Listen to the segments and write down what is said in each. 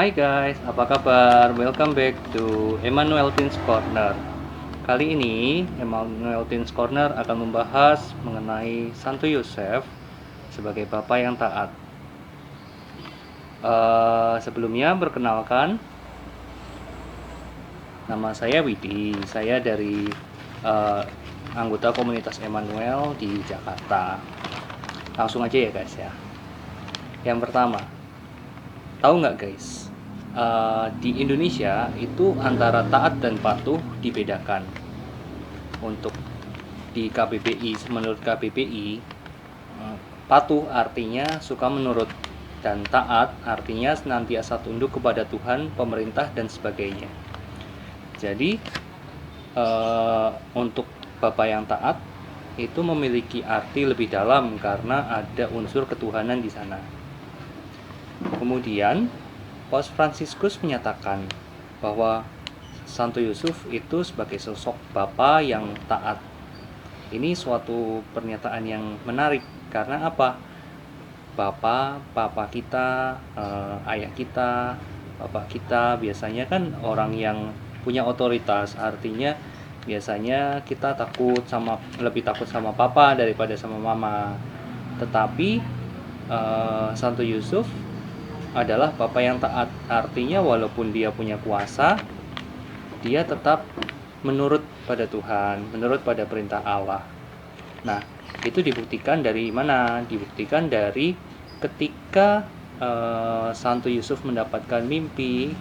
Hai guys, apa kabar? Welcome back to Emmanuel Teens Corner. Kali ini Emmanuel Teens Corner akan membahas mengenai Santo Yosef sebagai bapa yang taat. Sebelumnya perkenalkan, nama saya Widi. Saya dari anggota komunitas Emmanuel di Jakarta. Langsung aja ya guys ya. Yang pertama, tahu nggak guys? Di Indonesia itu antara taat dan patuh dibedakan. Untuk di KBBI, menurut KBBI, patuh artinya suka menurut dan taat artinya senantiasa tunduk kepada Tuhan, pemerintah dan sebagainya. Jadi untuk Bapak yang taat itu memiliki arti lebih dalam karena ada unsur ketuhanan di sana. Kemudian Paus Fransiskus menyatakan bahwa Santo Yusuf itu sebagai sosok bapa yang taat. Ini suatu pernyataan yang menarik karena apa? Papa kita, ayah kita, bapak kita biasanya kan orang yang punya otoritas, artinya biasanya kita lebih takut sama papa daripada sama mama. Tetapi Santo Yusuf adalah bapa yang taat, artinya walaupun dia punya kuasa, dia tetap menurut pada Tuhan, menurut pada perintah Allah. Nah, itu dibuktikan dari mana? Dibuktikan dari ketika Santo Yusuf mendapatkan mimpi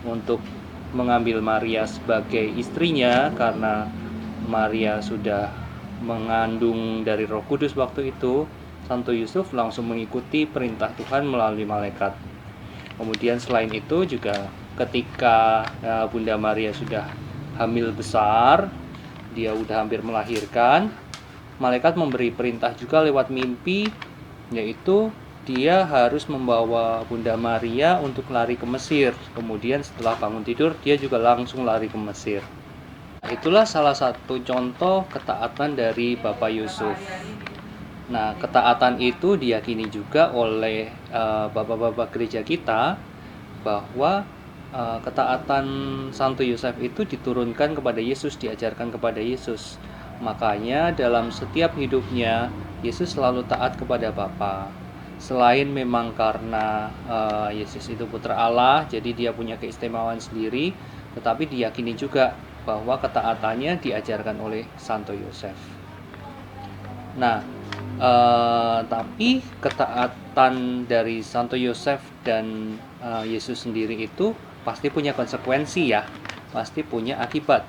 untuk mengambil Maria sebagai istrinya karena Maria sudah mengandung dari Roh Kudus waktu itu. Santo Yusuf langsung mengikuti perintah Tuhan melalui malaikat. Kemudian selain itu juga ketika Bunda Maria sudah hamil besar, dia udah hampir melahirkan, malaikat memberi perintah juga lewat mimpi, yaitu dia harus membawa Bunda Maria untuk lari ke Mesir. Kemudian setelah bangun tidur, dia juga langsung lari ke Mesir. Itulah salah satu contoh ketaatan dari Bapak Yusuf. Nah, ketaatan itu diyakini juga oleh bapak-bapak gereja kita bahwa ketaatan Santo Yosef itu diturunkan kepada Yesus, diajarkan kepada Yesus. Makanya dalam setiap hidupnya Yesus selalu taat kepada Bapa. Selain memang karena Yesus itu putra Allah, jadi dia punya keistimewaan sendiri, tetapi diyakini juga bahwa ketaatannya diajarkan oleh Santo Yosef. Nah, tapi ketaatan dari Santo Yosef dan Yesus sendiri itu pasti punya konsekuensi ya, pasti punya akibat.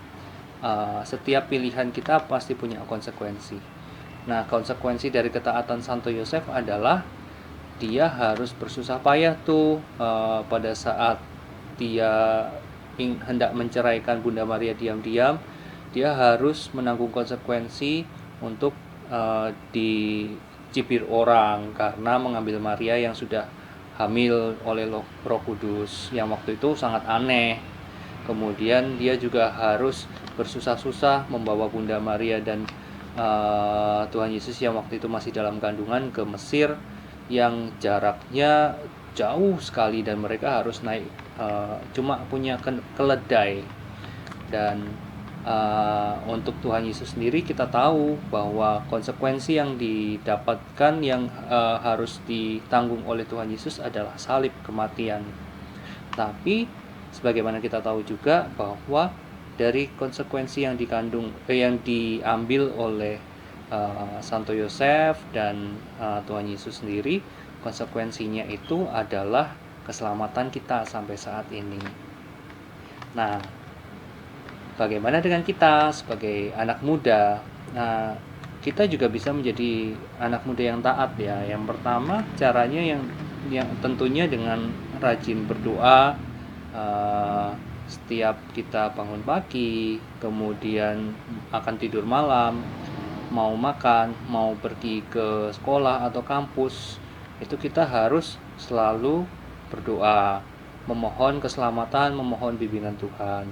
Setiap pilihan kita pasti punya konsekuensi. Nah, konsekuensi dari ketaatan Santo Yosef adalah dia harus bersusah payah tuh pada saat dia hendak menceraikan Bunda Maria diam-diam, dia harus menanggung konsekuensi untuk dicibir orang karena mengambil Maria yang sudah hamil oleh Roh Kudus, yang waktu itu sangat aneh. Kemudian dia juga harus bersusah-susah membawa Bunda Maria dan Tuhan Yesus yang waktu itu masih dalam kandungan ke Mesir, yang jaraknya jauh sekali dan mereka harus naik cuma punya keledai. Dan untuk Tuhan Yesus sendiri kita tahu bahwa konsekuensi yang didapatkan yang harus ditanggung oleh Tuhan Yesus adalah salib, kematian. Tapi sebagaimana kita tahu juga bahwa dari konsekuensi yang diambil oleh Santo Yosef dan Tuhan Yesus sendiri, konsekuensinya itu adalah keselamatan kita sampai saat ini. Nah, bagaimana dengan kita sebagai anak muda? Nah, kita juga bisa menjadi anak muda yang taat ya. Yang pertama, caranya yang tentunya dengan rajin berdoa setiap kita bangun pagi, kemudian akan tidur malam, mau makan, mau pergi ke sekolah atau kampus, itu kita harus selalu berdoa, memohon keselamatan, memohon bimbingan Tuhan.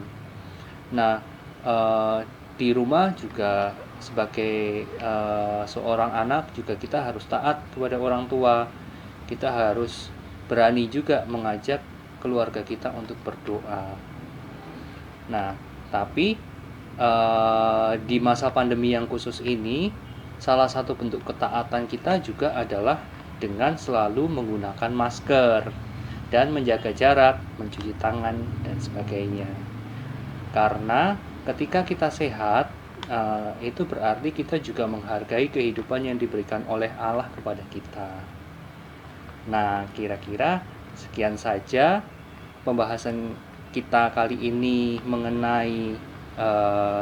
Nah, di rumah juga sebagai seorang anak juga kita harus taat kepada orang tua. Kita harus berani juga mengajak keluarga kita untuk berdoa. Nah, tapi di masa pandemi yang khusus ini, salah satu bentuk ketaatan kita juga adalah dengan selalu menggunakan masker dan menjaga jarak, mencuci tangan, dan sebagainya. Karena ketika kita sehat, itu berarti kita juga menghargai kehidupan yang diberikan oleh Allah kepada kita. Nah, kira-kira sekian saja pembahasan kita kali ini mengenai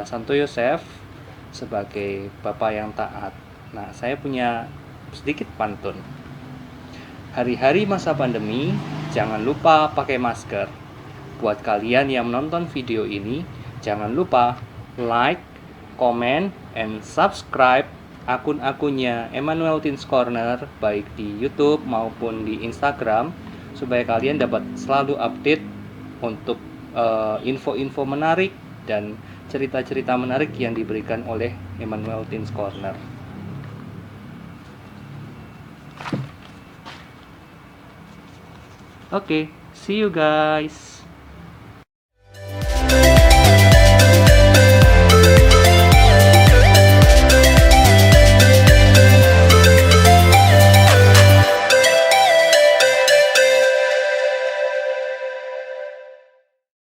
Santo Yosef sebagai Bapa yang taat. Nah, saya punya sedikit pantun. Hari-hari masa pandemi, jangan lupa pakai masker. Buat kalian yang menonton video ini, jangan lupa like, comment, and subscribe akun-akunnya Emmanuel Teens Corner baik di YouTube maupun di Instagram supaya kalian dapat selalu update untuk info-info menarik dan cerita-cerita menarik yang diberikan oleh Emmanuel Teens Corner. Oke, see you guys.